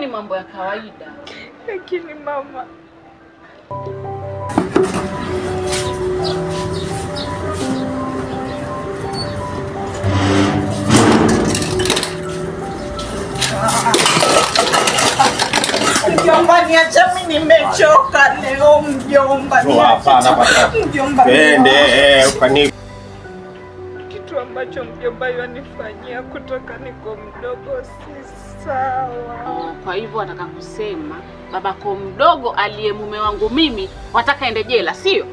ni mambo ya kawaida. Lakini mama, mjomba, niache mimi nimechoka leo mjomba. Mjomba. Ukani kitu ambacho mjomba yanifanyia kutoka niko mdogo si sawa. Kwa hivyo nataka kusema babako mdogo aliye mume wangu mimi wataka ende jela, sio?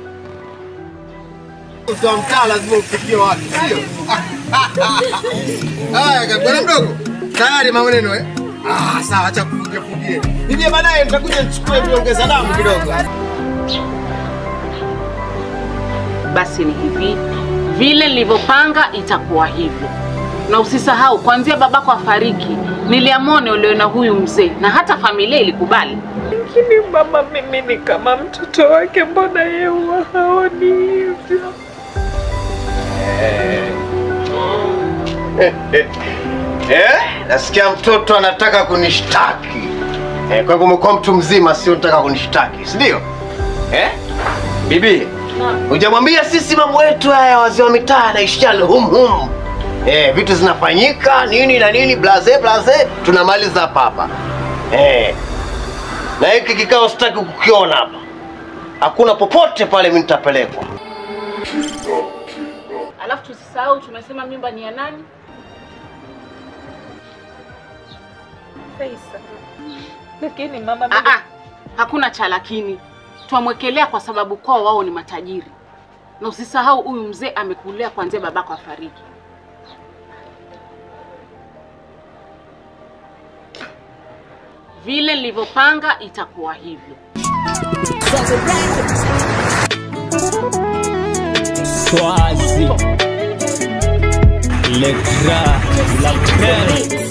utamkaa lazima ufikie wapi, sio? Haya, bwana mdogo. Tayari maneno sawa, acha kufugie. Nije baadaye nitakuja nichukue viongeza damu kidogo. Basi ni hivi, vile nilivyopanga itakuwa hivyo. Na usisahau kuanzia babako afariki, niliamone ule na huyu mzee na hata familia ilikubali. Lakini mama, mimi ni kama mtoto wake, mbona yeye haoni hivyo? Nasikia mtoto anataka kunishtaki. Kwa hivyo umekuwa mtu mzima, sio unataka kunishtaki, si ndio? Bibi, hujamwambia sisi mambo yetu haya wazee wa mitaa na ishale hum. Vitu zinafanyika nini na nini, blaze tunamaliza hapa. Na hiki kikao sitaki kukiona hapa. Hakuna popote pale mimi nitapelekwa. Alafu tusisahau tumesema mimba ni ya nani? Faisal. Lakini mama, hakuna cha lakini. Tuamwekelea kwa sababu kwao wao ni matajiri. Na usisahau huyu mzee amekulea kuanzia babako afariki. Vile nilivyopanga itakuwa hivyo. Swazi Le Gras, la Belle.